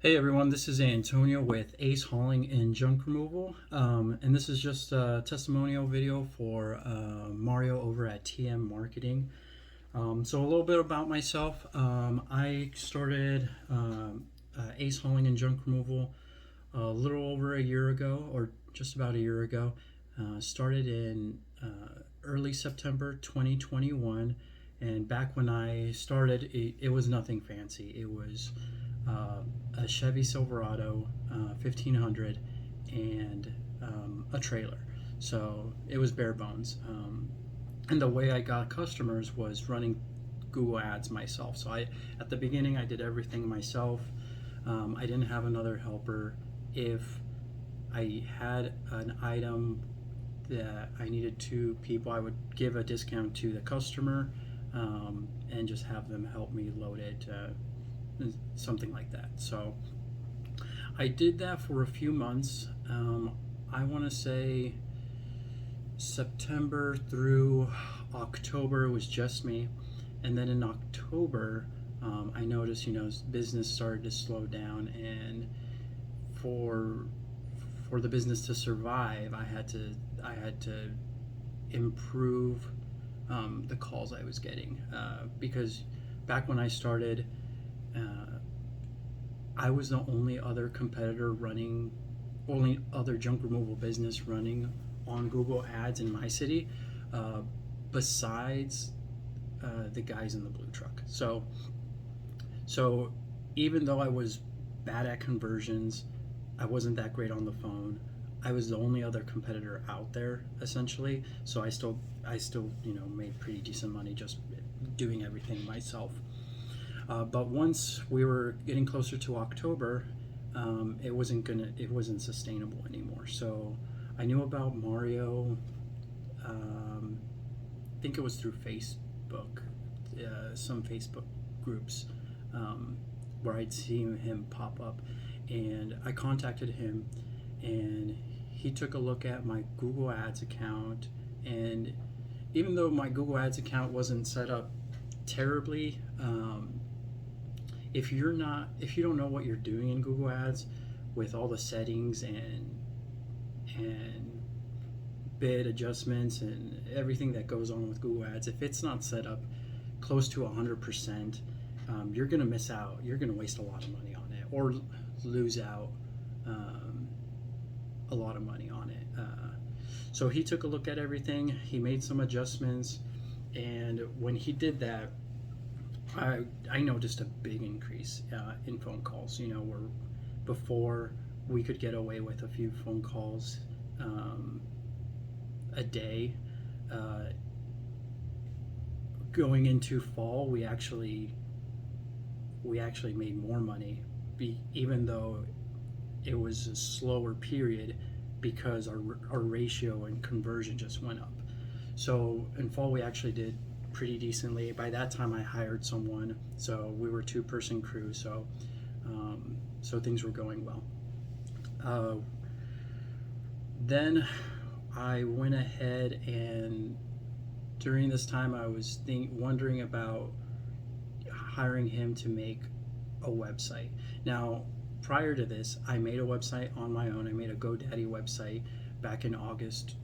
Hey everyone, this is Antonio with Ace Hauling and Junk Removal, and this is just a testimonial video for Mario over at TM Marketing. So a little bit about myself. I started Ace Hauling and Junk Removal a little over a year ago, or just about a year ago. Started in early September 2021, and back when I started, it was nothing fancy. It was a Chevy Silverado 1500 and a trailer. So it was bare bones. And the way I got customers was running Google Ads myself. So at the beginning, I did everything myself. I didn't have another helper. If I had an item that I needed two people, I would give a discount to the customer and just have them help me load it, something like that. So I did that for a few months. I want to say September through October was just me, and then in October, I noticed business started to slow down, and for the business to survive, I had to improve the calls I was getting because back when I started, I was the only other competitor running, only other junk removal business running on Google Ads in my city, uh, besides the guys in the blue truck. So even though I was bad at conversions, I wasn't that great on the phone. I was the only other competitor out there essentially. So I still made pretty decent money just doing everything myself. But once we were getting closer to October, it wasn't sustainable anymore. So I knew about Mario. I think it was through Facebook, some Facebook groups, um, where I'd seen him pop up, and I contacted him, and he took a look at my Google Ads account, and even though my Google Ads account wasn't set up terribly, if you don't know what you're doing in Google Ads with all the settings and bid adjustments and everything that goes on with Google Ads, if it's not set up close to 100%, you're gonna miss out. You're gonna waste a lot of money on it, or lose out um, a lot of money on it. So he took a look at everything. He made some adjustments, and when he did that, I noticed a big increase in phone calls. Where before we could get away with a few phone calls um, a day. Uh, Going into fall, we actually made more money, even though it was a slower period because our ratio and conversion just went up. So in fall, we actually did pretty decently. By that time, I hired someone, so we were a two-person crew. So things were going well. Uh, then I went ahead, and during this time, I was wondering about hiring him to make a website. Now, prior to this, I made a website on my own. I made a GoDaddy website back in August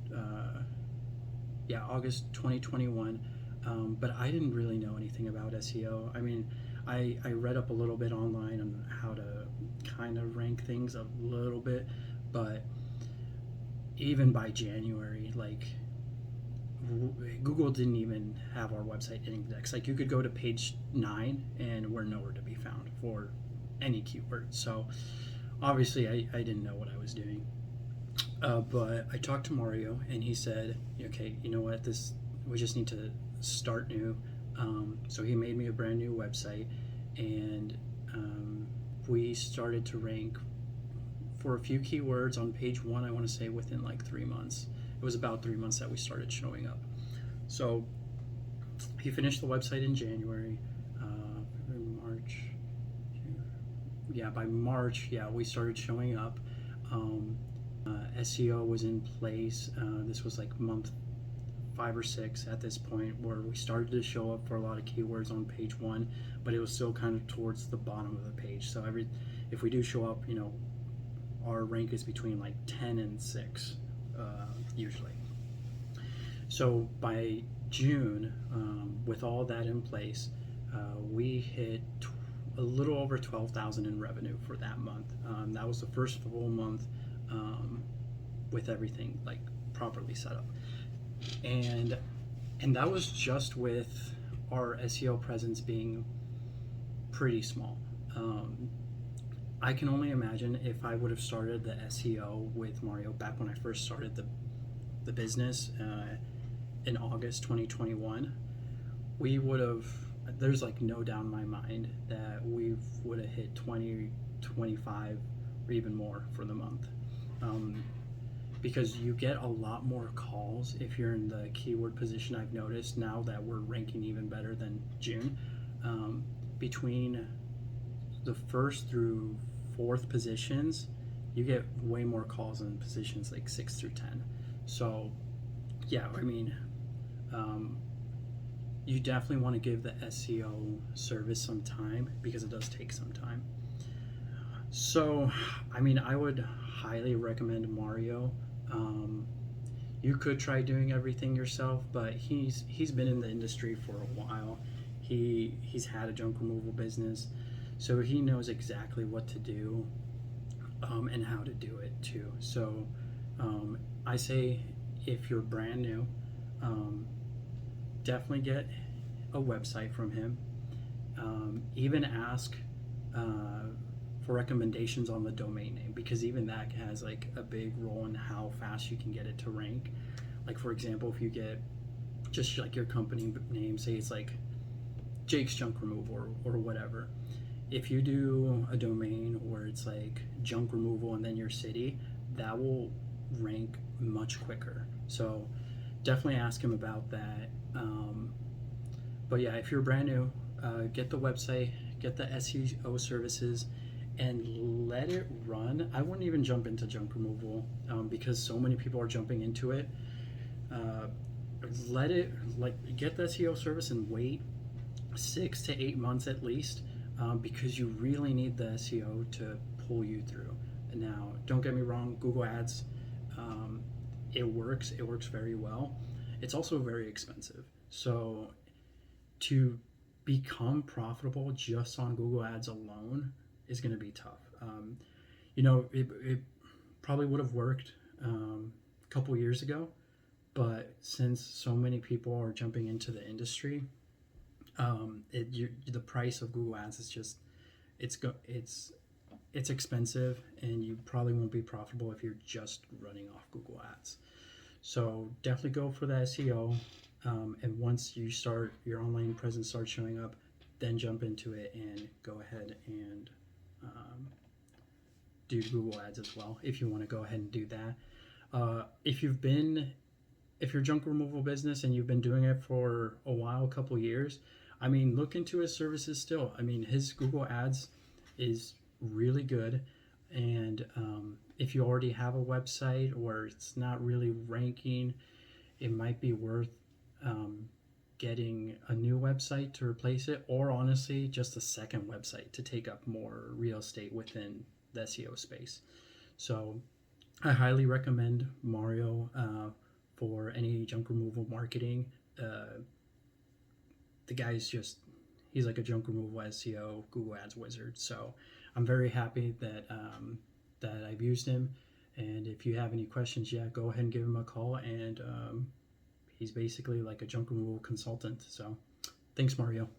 2021. But I didn't really know anything about SEO. I mean, I read up a little bit online on how to kind of rank things a little bit, but even by January, like Google didn't even have our website indexed. Like you could go to page 9 and we're nowhere to be found for any keyword. So obviously I didn't know what I was doing. But I talked to Mario, and he said, "Okay, you know what? We just need to start new." So he made me a brand new website, and we started to rank for a few keywords on page 1. I want to say within like 3 months. It was about 3 months that we started showing up. So he finished the website in January, March. Yeah, by March, yeah, we started showing up. SEO was in place. This was like month 5 or 6 at this point, where we started to show up for a lot of keywords on page 1, but it was still kind of towards the bottom of the page. So if we do show up, our rank is between like 10 and 6 usually. So by June, with all that in place, we hit a little over 12,000 in revenue for that month. That was the first full month with everything like properly set up, and that was just with our SEO presence being pretty small. I can only imagine if I would have started the SEO with Mario back when I first started the business in August 2021, we would have, there's like no doubt in my mind that we would have hit 20, 25, or even more for the month. Because you get a lot more calls if you're in the keyword position. I've noticed now that we're ranking even better than June. Between the first through fourth positions, you get way more calls in positions like 6 through 10. So yeah, I mean, you definitely want to give the SEO service some time because it does take some time. So, I mean, I would highly recommend Mario. You could try doing everything yourself, but he's been in the industry for a while. He's had a junk removal business, so he knows exactly what to do and how to do it too. So I say if you're brand new, definitely get a website from him. Even ask for recommendations on the domain name, because even that has like a big role in how fast you can get it to rank. Like for example, if you get just like your company name, say it's like Jake's Junk Removal or whatever. If you do a domain where it's like junk removal and then your city, that will rank much quicker. So definitely ask him about that. But yeah, if you're brand new, get the website, get the SEO services, and let it run. I wouldn't even jump into junk removal because so many people are jumping into it. Let it, like, get the SEO service and wait 6 to 8 months at least, because you really need the SEO to pull you through. Now, don't get me wrong, Google Ads, it works very well. It's also very expensive. So to become profitable just on Google Ads alone is going to be tough. It probably would have worked a couple years ago, but since so many people are jumping into the industry, the price of Google Ads is just it's expensive, and you probably won't be profitable if you're just running off Google Ads. So definitely go for the SEO, and once you start your online presence starts showing up, then jump into it and go ahead and do Google Ads as well if you want to go ahead and do that. If you're junk removal business and you've been doing it for a while, a couple years, I mean, look into his services still. I mean, his Google Ads is really good, and if you already have a website or it's not really ranking, it might be worth getting a new website to replace it, or honestly just a second website to take up more real estate within the SEO space. So I highly recommend Mario for any junk removal marketing. The guy's he's like a junk removal SEO Google Ads wizard. So I'm very happy that I've used him. And if you have any questions, go ahead and give him a call. And he's basically like a junk removal consultant. So thanks, Mario.